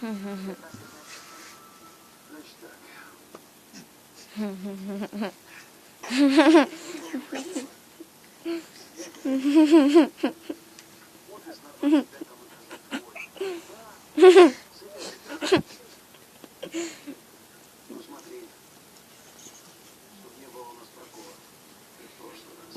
Значит так. Вот и снаружи тебя там ну смотри, чтобы не было у нас прокола, как в прошлый раз.